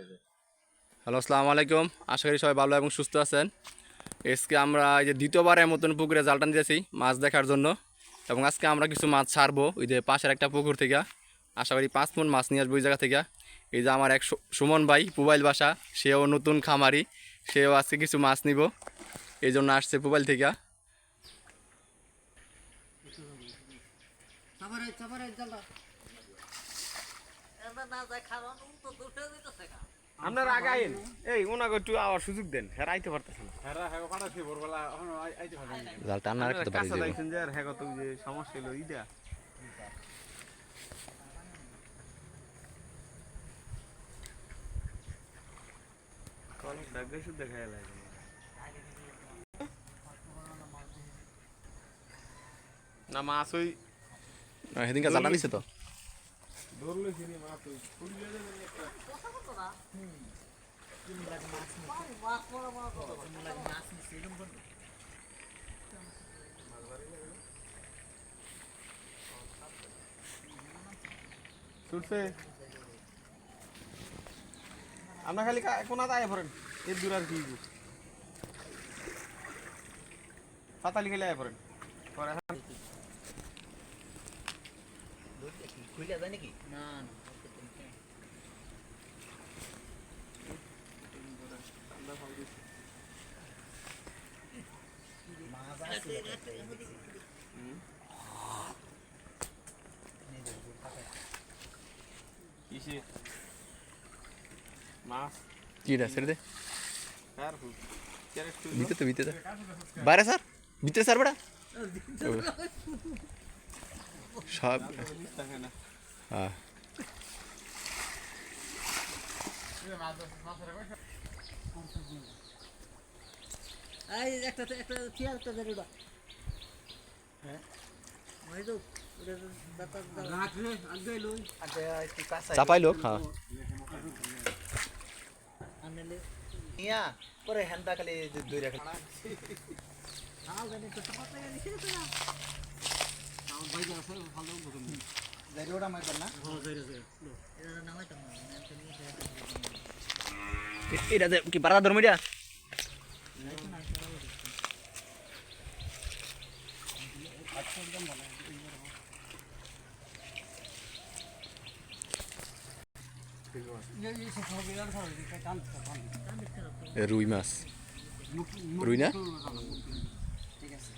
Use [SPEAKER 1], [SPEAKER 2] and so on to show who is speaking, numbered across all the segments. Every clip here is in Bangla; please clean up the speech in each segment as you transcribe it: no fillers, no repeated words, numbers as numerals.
[SPEAKER 1] হ্যালো, আসসালামু আলাইকুম। আশা করি সবাই ভালো এবং সুস্থ আছেন। আজকে আমরা এই যে দ্বিতীয়বারের মতন পুকুরে জাল টান দিয়েছি মাছ দেখার জন্য, এবং আজকে আমরা কিছু মাছ ছাড়বো ওই যে পাশের একটা পুকুর থেকে। আশা করি 5 মণ মাছ নিয়ে আসবো ওই জায়গা থেকে। এই যে আমার এক সুমন ভাই পুবাইল বাসা, সেও নতুন খামারি, সেও আজকে কিছু মাছ নিব, এই জন্য আসছে পুবাইল থেকে।
[SPEAKER 2] আপনারা আগে আইন, এই ওনাকে একটু আওয়ার সুযোগ দেন, হ্যাঁ আইতে পারতেছেন না।
[SPEAKER 1] জাল টান আর একটু
[SPEAKER 2] কাছে দেখছেন যে আর হ্যাঁ কত যে সমস্যা হলো ইটা কলম ডাকে শুধু দেখাই লাগে না মাছ ওই
[SPEAKER 1] সেদিনকে জাল টান দিছে তো।
[SPEAKER 2] ধরলো চিনি মাছ ওই ছুটছে আমরা খালি কোনাতে আয় পড়েন এর দূর আর কি পাতালি খেলে আয় পড়েন পরে
[SPEAKER 3] খুলে যায় নাকি? না
[SPEAKER 2] কিসে মাছ
[SPEAKER 1] কি রে ছেড়ে দে,
[SPEAKER 2] কার ফুল ক্যারেট ফুল
[SPEAKER 1] ভিতরে তো ভিতরে বাইরে স্যার, ভিতরে স্যার বেটা সব।
[SPEAKER 2] থাকে না
[SPEAKER 1] হ্যাঁ
[SPEAKER 3] এই একটা চেয়ার একটা ধরে দাও। হ্যাঁ ওই তো ওটা দাতা রাখ রে আগে লই আগে একটু কাছে
[SPEAKER 1] চাপাই লোক। হ্যাঁ
[SPEAKER 3] আনলে নিয়া পরে হ্যান্ডা খালি দুই রাখ নাও জানি তো পাতা গেলি সে তো না নাও ভাই আছে ভালো বলুন যাই ওটা মাইতাম না হ্যাঁ যাই যাই এটা নামাইতাম না আমি নিয়ে
[SPEAKER 1] এটা কি বাড়া ধর্মিয়া রুই মাছ, রুই না
[SPEAKER 3] ঠিক আছে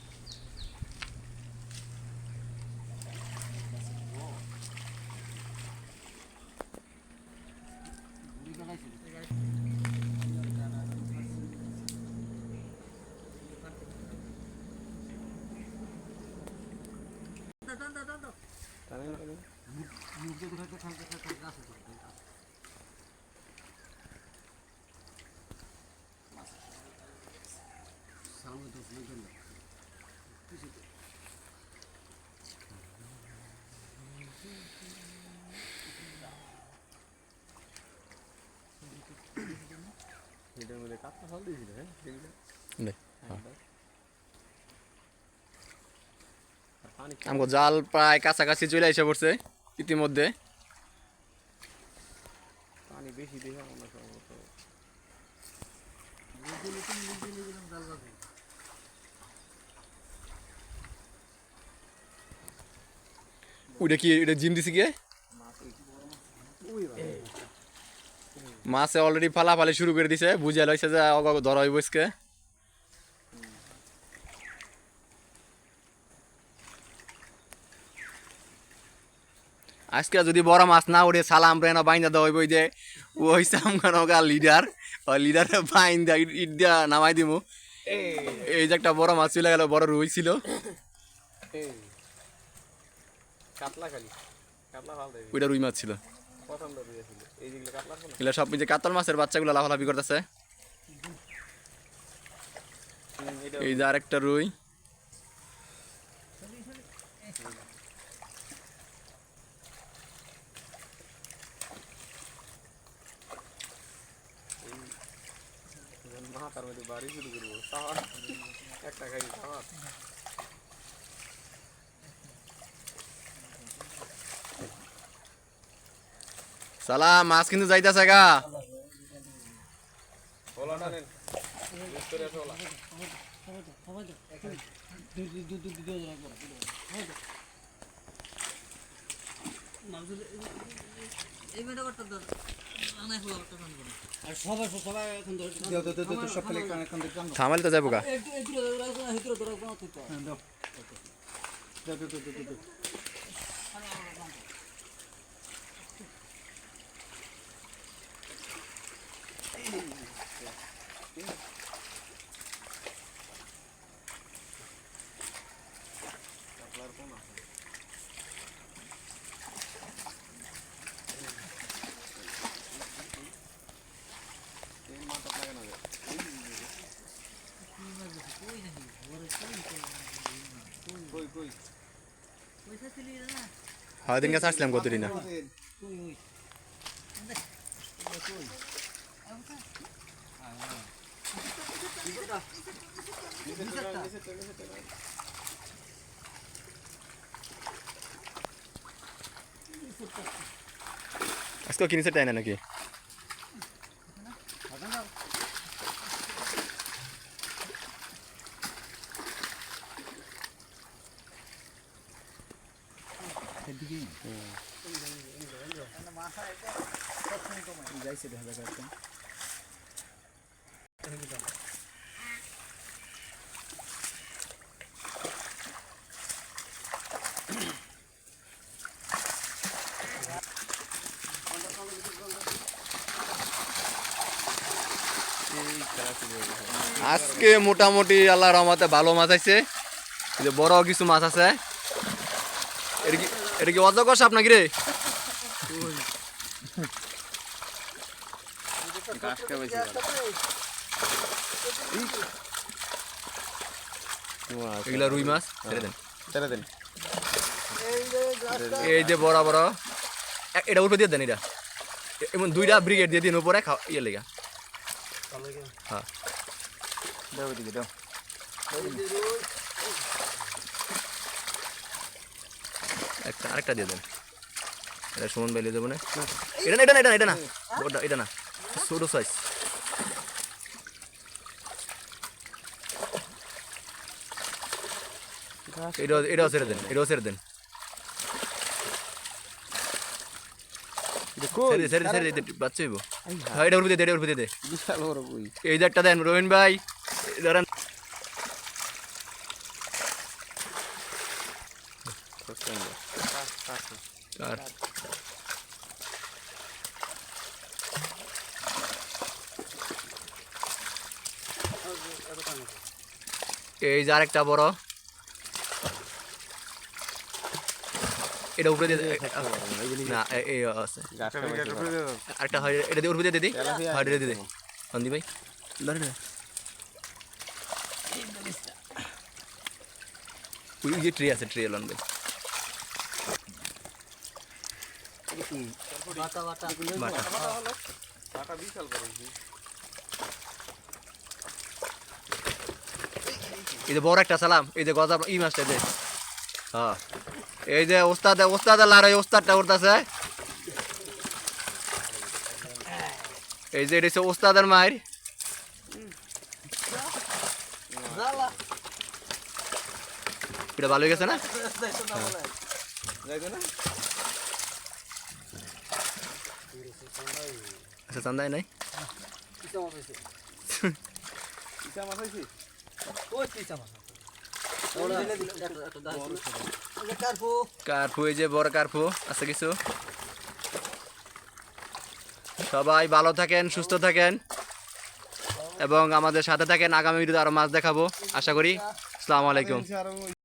[SPEAKER 2] এটার মধ্যে কাঁচা ফল দিয়েছিল হ্যাঁ
[SPEAKER 1] নে। আমগো জাল প্রায় কাছাকাছি চলে এসে পড়ছে ইতিমধ্যে।
[SPEAKER 2] পানি বেশি দেখে আমরা সম্ভবত
[SPEAKER 1] ওইটা কি, এটা জিম দিছি কি মাছে অলরেডি ফালাফালি শুরু করে দিছে, বুঝে লইছে যে অগ ধরা হইব আজকে। আজকে যদি বড় মাছ না উঠে সালাম রেনা বাইন্দা দেওয়া হইব, যে ও হইছে আমার লিডার, লিডারে বাইন্দা ইট দিয়া নামাই দিমু। এই যে একটা বড় মাছ চলে গেল, বড় রুই ছিল,
[SPEAKER 2] কাতলা খালি কাতলা ফাল দেয়
[SPEAKER 1] ওইটা রুই মাছ ছিল।
[SPEAKER 2] পছন্দ দিয়েছিল এই যেগুলো কাতলা ফল
[SPEAKER 1] এগুলো সব যে কাতল মাছের বাচ্চাগুলো লাফালাফি করতেছে।
[SPEAKER 2] এটা
[SPEAKER 1] এই যে আরেকটা রুই,
[SPEAKER 2] মাথার মধ্যে বাড়ি শুরু করবো তাহার একটা খাই তাহার
[SPEAKER 1] সালাম মাছ কিন্তু যাইতেছে গা।
[SPEAKER 2] ওলাটা নেন ইউজ করে আসো ওলা
[SPEAKER 3] সব খালি এখন দেখলাম
[SPEAKER 1] থামালে তো যাবো গা
[SPEAKER 2] কই কই
[SPEAKER 1] হয় দিন গাছ আসলাম কতদিন না আজকে কিনেছে তাই না নাকি
[SPEAKER 3] যাইছে দেখা যাচ্ছে
[SPEAKER 1] আজকে মোটামুটি আল্লাহর রহমতে ভালো মাছ আছে এই যে বড় কিছু মাছ আছে এটা কি অজগর সাপ নাকি রে এগুলা রুই মাছ ছেড়ে দেন
[SPEAKER 2] ছেড়ে দেন
[SPEAKER 1] এই যে বড় বড় এটা উপরে দিয়ে দেন এটা এমন দুইটা ব্রিগেড দিয়ে দিন উপরে ইয়ে লেগা হ্যাঁ
[SPEAKER 2] দাও দিকে দাও
[SPEAKER 1] একটা আরেকটা দিয়ে দেন এটা সমান বেলে দেবো না এটা না এটা না এটা না এটা না বড়টা এটা না ছোট সাইজ এটাও ছেড়ে দেন এটাও ছেড়ে দেন ছেড়ে দে বাচ্চা হইব হ্যাঁ এটা উঠবে দে এটা উঠবে দে
[SPEAKER 2] বিশাল বড় কই
[SPEAKER 1] এই যে একটা দেন রোহিন ভাই ধরেন আর এই যে আরেকটা বড় এটা উপরে দিয়ে না এই আছে আরেকটা হয় এটা দিয়ে উপরে দিয়ে দিদি হয় এটা দিয়ে দে সন্দীপ ভাই ধরে না ওই যে ট্রে আছে ট্রে লন ভাই বাটা
[SPEAKER 2] বাটা বিশাল বড়
[SPEAKER 1] এই যে বড় একটা সালাম এই যে গজা ই মাছটা দে হ্যাঁ এই যে ওস্তাদ লারাই ওস্তাদটা উঠতেছে এই যে এটা হচ্ছে ওস্তাদের মায়ের এটা ভালো হয়ে গেছে না
[SPEAKER 2] যাইবে না
[SPEAKER 1] আচ্ছা চান্দাই নাই
[SPEAKER 2] ইসা মাছ হইছে
[SPEAKER 1] কার্পু এই যে বড় কার্পু আছে কিছু সবাই ভালো থাকেন সুস্থ থাকেন এবং আমাদের সাথে থাকেন আগামী ভিডিওতে আরো মাছ দেখাবো আশা করি আসসালামু আলাইকুম